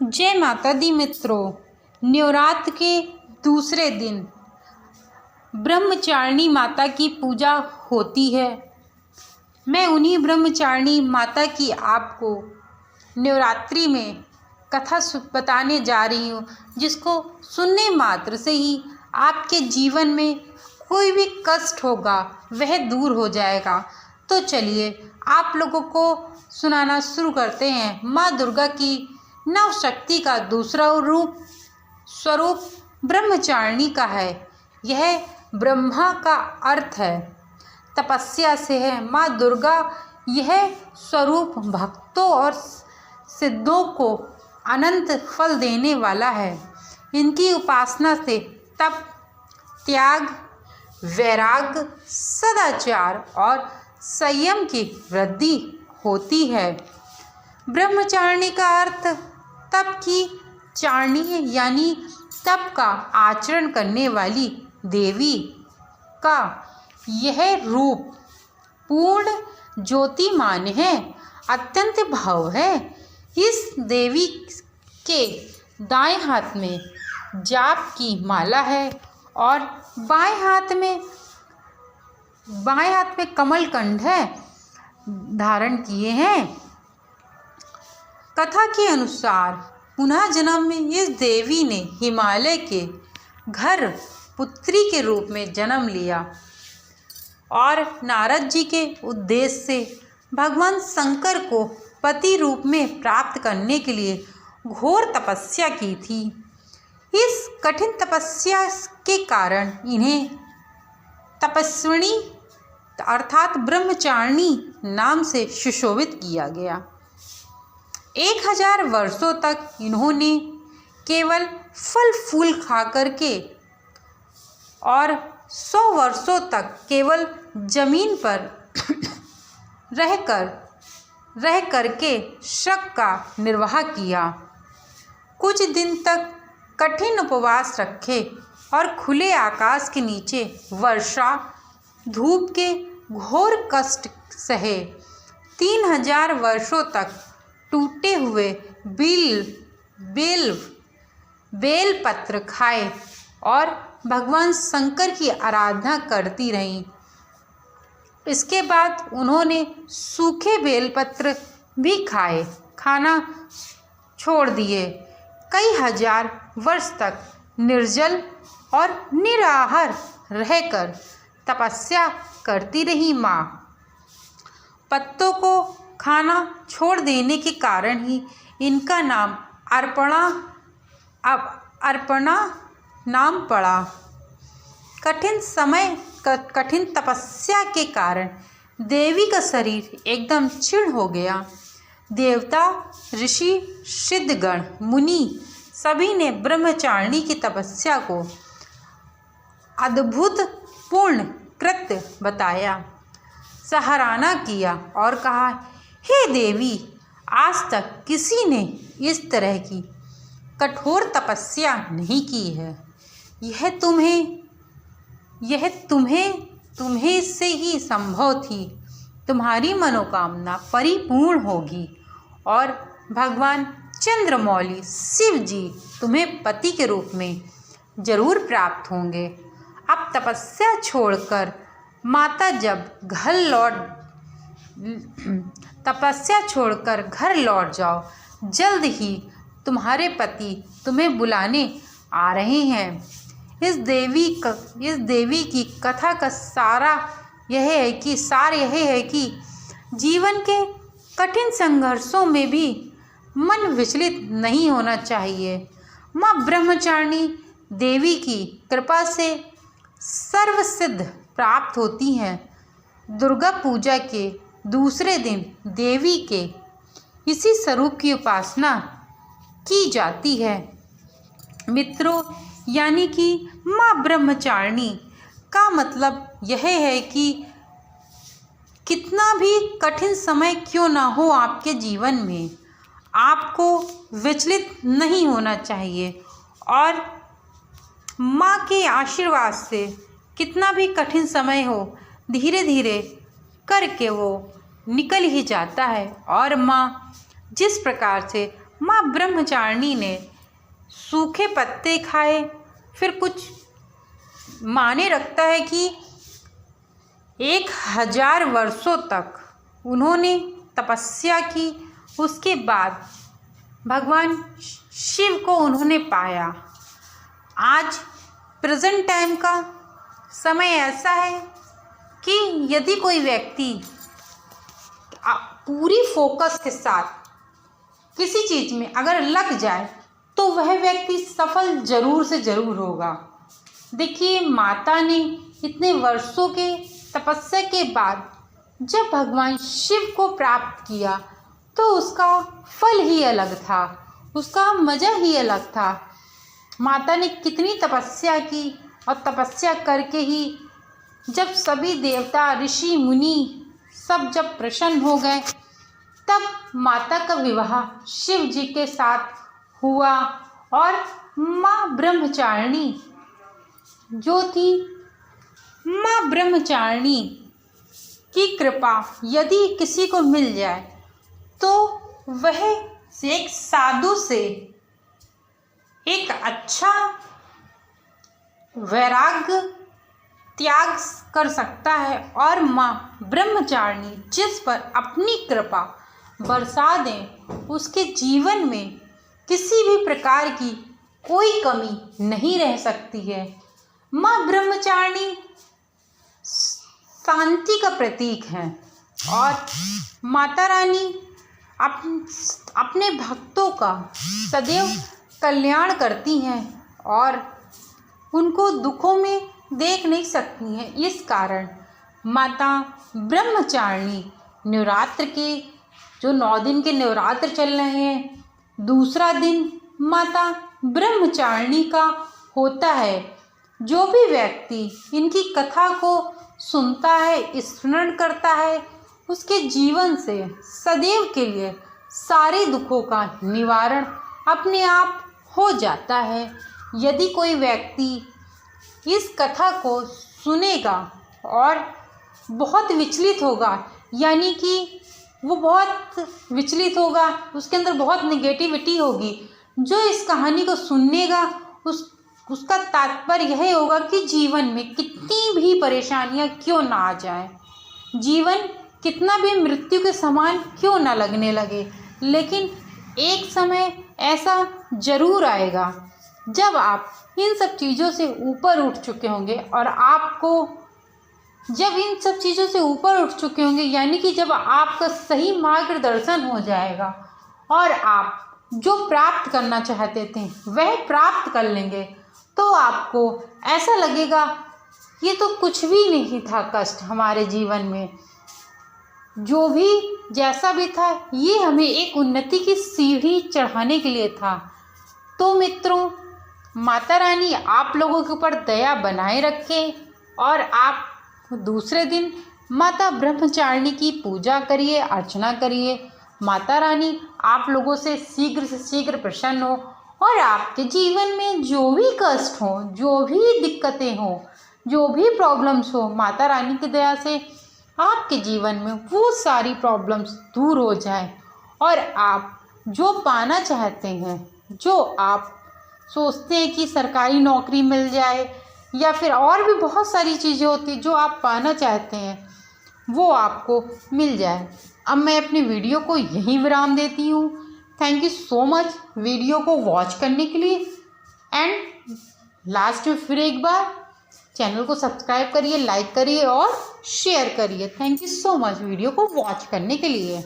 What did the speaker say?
जय माता दी मित्रों। नवरात्र के दूसरे दिन ब्रह्मचारिणी माता की पूजा होती है। मैं उन्हीं ब्रह्मचारिणी माता की आपको नवरात्रि में कथा बताने जा रही हूँ, जिसको सुनने मात्र से ही आपके जीवन में कोई भी कष्ट होगा वह दूर हो जाएगा। तो चलिए आप लोगों को सुनाना शुरू करते हैं। माँ दुर्गा की नव शक्ति का दूसरा स्वरूप ब्रह्मचारिणी का है। यह ब्रह्मा का अर्थ है, तपस्या से है। माँ दुर्गा यह स्वरूप भक्तों और सिद्धों को अनंत फल देने वाला है। इनकी उपासना से तप, त्याग, वैराग्य, सदाचार और संयम की वृद्धि होती है। ब्रह्मचारिणी का अर्थ तप की चारणी यानी तप का आचरण करने वाली देवी का यह रूप पूर्ण ज्योतिमान है, अत्यंत भव्य है। इस देवी के दाएं हाथ में जाप की माला है और बाएं हाथ में कमलकंठ है धारण किए हैं। कथा के अनुसार पुनः जन्म में इस देवी ने हिमालय के घर पुत्री के रूप में जन्म लिया और नारद जी के उद्देश्य से भगवान शंकर को पति रूप में प्राप्त करने के लिए घोर तपस्या की थी। इस कठिन तपस्या के कारण इन्हें तपस्विनी अर्थात ब्रह्मचारिणी नाम से सुशोभित किया गया। 1000 वर्षों तक इन्होंने केवल फल फूल खा करके और 100 वर्षों तक केवल जमीन पर रह करके शक का निर्वाह किया। कुछ दिन तक कठिन उपवास रखे और खुले आकाश के नीचे वर्षा धूप के घोर कष्ट सहे। 3000 वर्षों तक टूटे हुए बेल पत्र खाए और भगवान शंकर की आराधना करती रहीं। इसके बाद उन्होंने सूखे बेलपत्र भी खाना छोड़ दिए। कई हजार वर्ष तक निर्जल और निराहार रहकर तपस्या करती रही। माँ पत्तों को खाना छोड़ देने के कारण ही इनका नाम अर्पणा नाम पड़ा। कठिन तपस्या के कारण देवी का शरीर एकदम क्षीण हो गया। देवता, ऋषि, सिद्धगण, मुनि सभी ने ब्रह्मचारिणी की तपस्या को अद्भुतपूर्ण कृत्य बताया, सराहना किया और कहा, हे देवी, आज तक किसी ने इस तरह की कठोर तपस्या नहीं की है। यह तुम्हें से ही संभव थी। तुम्हारी मनोकामना परिपूर्ण होगी और भगवान चंद्रमौली शिव जी तुम्हें पति के रूप में जरूर प्राप्त होंगे। अब तपस्या छोड़कर घर लौट जाओ। जल्द ही तुम्हारे पति तुम्हें बुलाने आ रहे हैं। इस देवी की कथा का सार यह है कि जीवन के कठिन संघर्षों में भी मन विचलित नहीं होना चाहिए। माँ ब्रह्मचारिणी देवी की कृपा से सर्वसिद्ध प्राप्त होती हैं। दुर्गा पूजा के दूसरे दिन देवी के इसी स्वरूप की उपासना की जाती है। मित्रों, यानी कि माँ ब्रह्मचारिणी का मतलब यह है कि कितना भी कठिन समय क्यों ना हो आपके जीवन में, आपको विचलित नहीं होना चाहिए और माँ के आशीर्वाद से कितना भी कठिन समय हो, धीरे धीरे करके वो निकल ही जाता है। और माँ जिस प्रकार से माँ ब्रह्मचारिणी ने सूखे पत्ते खाए। फिर कुछ माने रखता है कि 1000 वर्षों तक उन्होंने तपस्या की। उसके बाद भगवान शिव को उन्होंने पाया। आज प्रेजेंट टाइम का समय ऐसा है कि यदि कोई व्यक्ति पूरी फोकस के साथ किसी चीज़ में अगर लग जाए तो वह व्यक्ति सफल जरूर से ज़रूर होगा। देखिए, माता ने इतने वर्षों के तपस्या के बाद जब भगवान शिव को प्राप्त किया तो उसका फल ही अलग था, उसका मज़ा ही अलग था। माता ने कितनी तपस्या की और तपस्या करके ही जब सभी देवता ऋषि मुनि सब जब प्रसन्न हो गए तब माता का विवाह शिव जी के साथ हुआ। और माँ ब्रह्मचारिणी जो थी, माँ ब्रह्मचारिणी की कृपा यदि किसी को मिल जाए तो वह एक साधु से एक अच्छा वैराग्य त्याग कर सकता है। और माँ ब्रह्मचारिणी जिस पर अपनी कृपा बरसा दें उसके जीवन में किसी भी प्रकार की कोई कमी नहीं रह सकती है। माँ ब्रह्मचारिणी शांति का प्रतीक है और माता रानी अपने भक्तों का सदैव कल्याण करती हैं और उनको दुखों में देख नहीं सकती हैं। इस कारण माता ब्रह्मचारिणी नवरात्र के जो 9 दिन के नवरात्र चल रहे हैं, दूसरा दिन माता ब्रह्मचारिणी का होता है। जो भी व्यक्ति इनकी कथा को सुनता है, स्मरण करता है, उसके जीवन से सदैव के लिए सारे दुखों का निवारण अपने आप हो जाता है। यदि कोई व्यक्ति इस कथा को सुनेगा और बहुत विचलित होगा, यानी कि वो बहुत विचलित होगा, उसके अंदर बहुत नेगेटिविटी होगी, जो इस कहानी को सुनेगा उसका तात्पर्य यह होगा कि जीवन में कितनी भी परेशानियां क्यों ना आ जाए, जीवन कितना भी मृत्यु के समान क्यों ना लगने लगे, लेकिन एक समय ऐसा जरूर आएगा जब आप इन सब चीज़ों से ऊपर उठ चुके होंगे। और आपको जब इन सब चीज़ों से ऊपर उठ चुके होंगे, यानी कि जब आपका सही मार्गदर्शन हो जाएगा और आप जो प्राप्त करना चाहते थे वह प्राप्त कर लेंगे, तो आपको ऐसा लगेगा ये तो कुछ भी नहीं था कष्ट हमारे जीवन में, जो भी जैसा भी था ये हमें एक उन्नति की सीढ़ी चढ़ाने के लिए था। तो मित्रों, माता रानी आप लोगों के ऊपर दया बनाए रखे और आप दूसरे दिन माता ब्रह्मचारिणी की पूजा करिए, अर्चना करिए। माता रानी आप लोगों से शीघ्र प्रसन्न हो और आपके जीवन में जो भी कष्ट हो, जो भी दिक्कतें हो, जो भी प्रॉब्लम्स हो, माता रानी की दया से आपके जीवन में वो सारी प्रॉब्लम्स दूर हो जाए और आप जो पाना चाहते हैं, जो आप सोचते हैं कि सरकारी नौकरी मिल जाए या फिर और भी बहुत सारी चीज़ें होती जो आप पाना चाहते हैं, वो आपको मिल जाए। अब मैं अपने वीडियो को यहीं विराम देती हूँ। Thank you so much video को वॉच करने के लिए। एंड लास्ट में फिर एक बार चैनल को सब्सक्राइब करिए, लाइक करिए और शेयर करिए। Thank you so much video को वॉच करने के लिए।